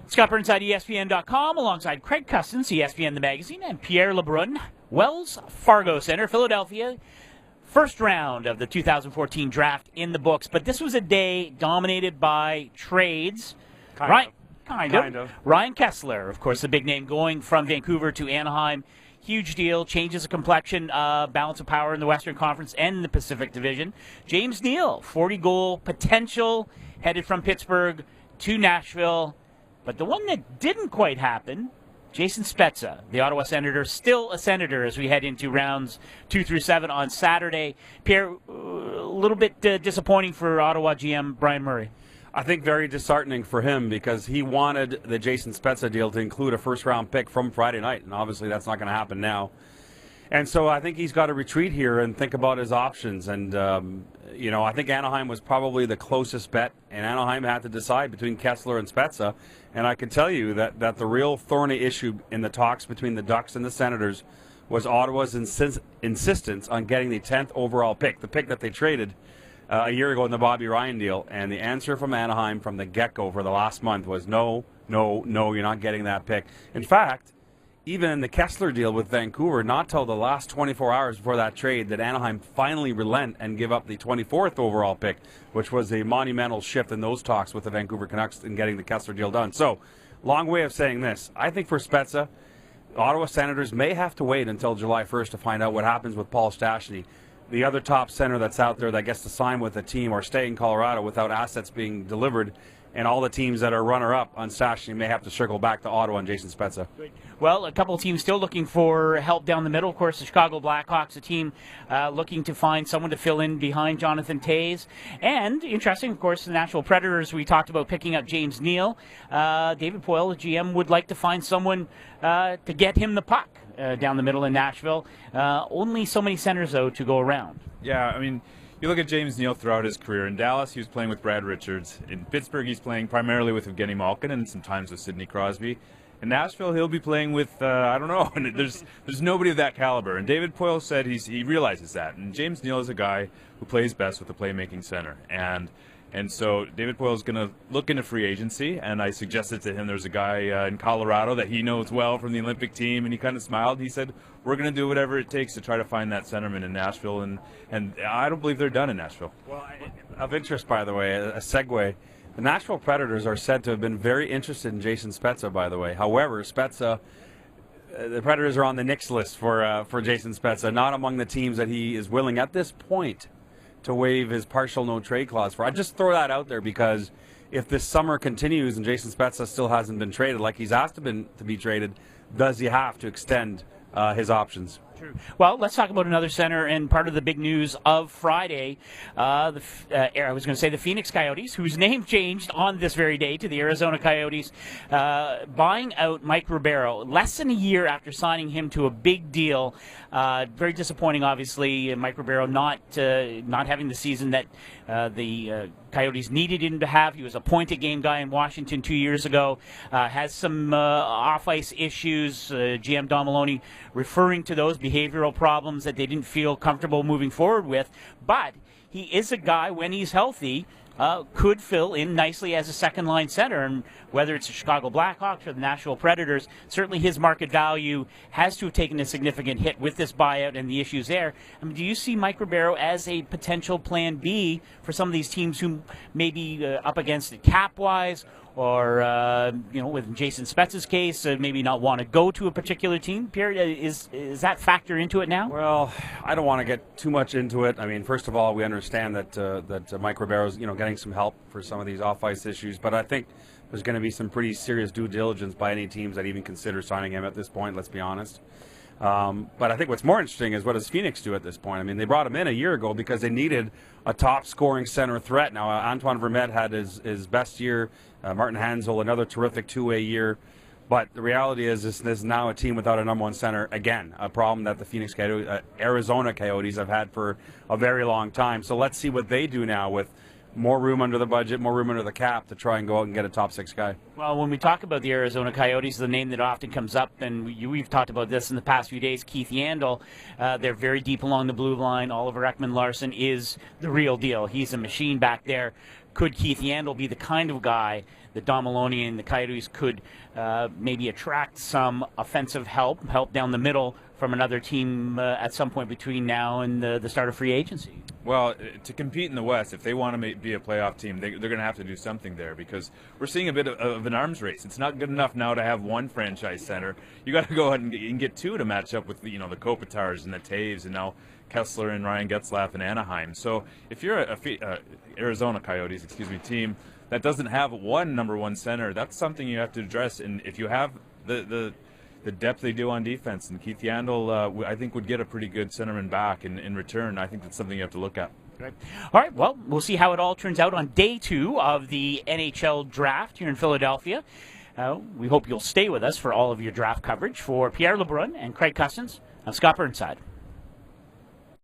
Scott Burnside, ESPN.com, alongside Craig Custance, ESPN the magazine, and Pierre LeBrun, Wells Fargo Center, Philadelphia. First round of the 2014 draft in the books, but this was a day dominated by trades. Kind of. Ryan Kesler, of course, the big name, going from Vancouver to Anaheim. Huge deal, changes the complexion, balance of power in the Western Conference and the Pacific Division. James Neal, 40-goal potential, headed from Pittsburgh to Nashville. But the one that didn't quite happen, Jason Spezza, the Ottawa Senator, still a Senator as we head into rounds 2 through 7 on Saturday. Pierre, a little bit disappointing for Ottawa GM Brian Murray. I think very disheartening for him because he wanted the Jason Spezza deal to include a first-round pick from Friday night, and obviously that's not going to happen now. And so I think he's got to retreat here and think about his options. And, I think Anaheim was probably the closest bet, and Anaheim had to decide between Kesler and Spezza. And I can tell you that the real thorny issue in the talks between the Ducks and the Senators was Ottawa's insistence on getting the 10th overall pick, the pick that they traded a year ago in the Bobby Ryan deal. And the answer from Anaheim from the get-go for the last month was no, you're not getting that pick. In fact, even in the Kesler deal with Vancouver, not till the last 24 hours before that trade did Anaheim finally relent and give up the 24th overall pick, which was a monumental shift in those talks with the Vancouver Canucks in getting the Kesler deal done. So, long way of saying this. I think for Spezza, Ottawa Senators may have to wait until July 1st to find out what happens with Paul Stastny, the other top center that's out there that gets to sign with a team or stay in Colorado without assets being delivered. And all the teams that are runner-up on Stastny may have to circle back to Ottawa and Jason Spezza. Well, a couple of teams still looking for help down the middle. Of course, the Chicago Blackhawks, a team looking to find someone to fill in behind Jonathan Toews. And, interesting, of course, the Nashville Predators, we talked about picking up James Neal. David Poile, the GM, would like to find someone to get him the puck down the middle in Nashville. Only so many centers, though, to go around. Yeah, I mean, you look at James Neal throughout his career. In Dallas, he was playing with Brad Richards. In Pittsburgh, he's playing primarily with Evgeny Malkin and sometimes with Sidney Crosby. In Nashville, he'll be playing with, I don't know, and there's nobody of that caliber. And David Poile said he realizes that. And James Neal is a guy who plays best with a playmaking center. And so David Poile is going to look into free agency, and I suggested to him there's a guy in Colorado that he knows well from the Olympic team, and he kind of smiled. He said, we're going to do whatever it takes to try to find that centerman in Nashville, and I don't believe they're done in Nashville. Well, of interest, by the way, a segue, the Nashville Predators are said to have been very interested in Jason Spezza, by the way. However, Spezza, the Predators are on the Knicks list for Jason Spezza, not among the teams that he is willing at this point to waive his partial no-trade clause for. I just throw that out there because if this summer continues and Jason Spezza still hasn't been traded like he's asked to be traded, does he have to extend his options? True. Well, let's talk about another center and part of the big news of Friday. I was going to say the Phoenix Coyotes, whose name changed on this very day to the Arizona Coyotes, buying out Mike Ribeiro less than a year after signing him to a big deal. Very disappointing, obviously. Mike Ribeiro not having the season that the Coyotes needed him to have. He was a point-a-game guy in Washington 2 years ago. Has some off-ice issues. GM Don Maloney referring to those behavioral problems that they didn't feel comfortable moving forward with. But he is a guy, when he's healthy, could fill in nicely as a second-line center. And whether it's the Chicago Blackhawks or the Nashville Predators, certainly his market value has to have taken a significant hit with this buyout and the issues there. I mean, do you see Mike Ribeiro as a potential plan B for some of these teams who may be up against it cap-wise, or, with Jason Spezza's case, maybe not want to go to a particular team? Pierre, is that factor into it now? Well, I don't want to get too much into it. I mean, first of all, we understand that Mike Ribeiro's, getting some help for some of these off-ice issues, but I think there's going to be some pretty serious due diligence by any teams that even consider signing him at this point, let's be honest. But I think what's more interesting is what does Phoenix do at this point? I mean, they brought him in a year ago because they needed a top-scoring center threat. Now, Antoine Vermette had his best year. Martin Hanzal, another terrific two-way year. But the reality is this is now a team without a number one center. Again, a problem that the Arizona Coyotes have had for a very long time. So let's see what they do now with more room under the budget, more room under the cap to try and go out and get a top six guy. Well, when we talk about the Arizona Coyotes, the name that often comes up, and we've talked about this in the past few days, Keith Yandel. They're very deep along the blue line. Oliver Ekman-Larsson is the real deal. He's a machine back there. could Keith Yandle be the kind of guy that Don Maloney and the Coyotes could maybe attract some offensive help down the middle from another team at some point between now and the start of free agency? Well, to compete in the West, if they want to be a playoff team, they're going to have to do something there, because we're seeing a bit of an arms race. It's not good enough now to have one franchise center. You got to go ahead and get two to match up with the Kopitars and the Taves, and now Kessler and Ryan Getzlaff in Anaheim. So if you're a Arizona Coyotes, team that doesn't have one number one center, that's something you have to address. And if you have the depth they do on defense, and Keith Yandle, I think, would get a pretty good centerman back in return. I think that's something you have to look at. Right. All right, well, we'll see how it all turns out on day 2 of the NHL draft here in Philadelphia. We hope you'll stay with us for all of your draft coverage. For Pierre LeBrun and Craig Custance, I'm Scott Burnside.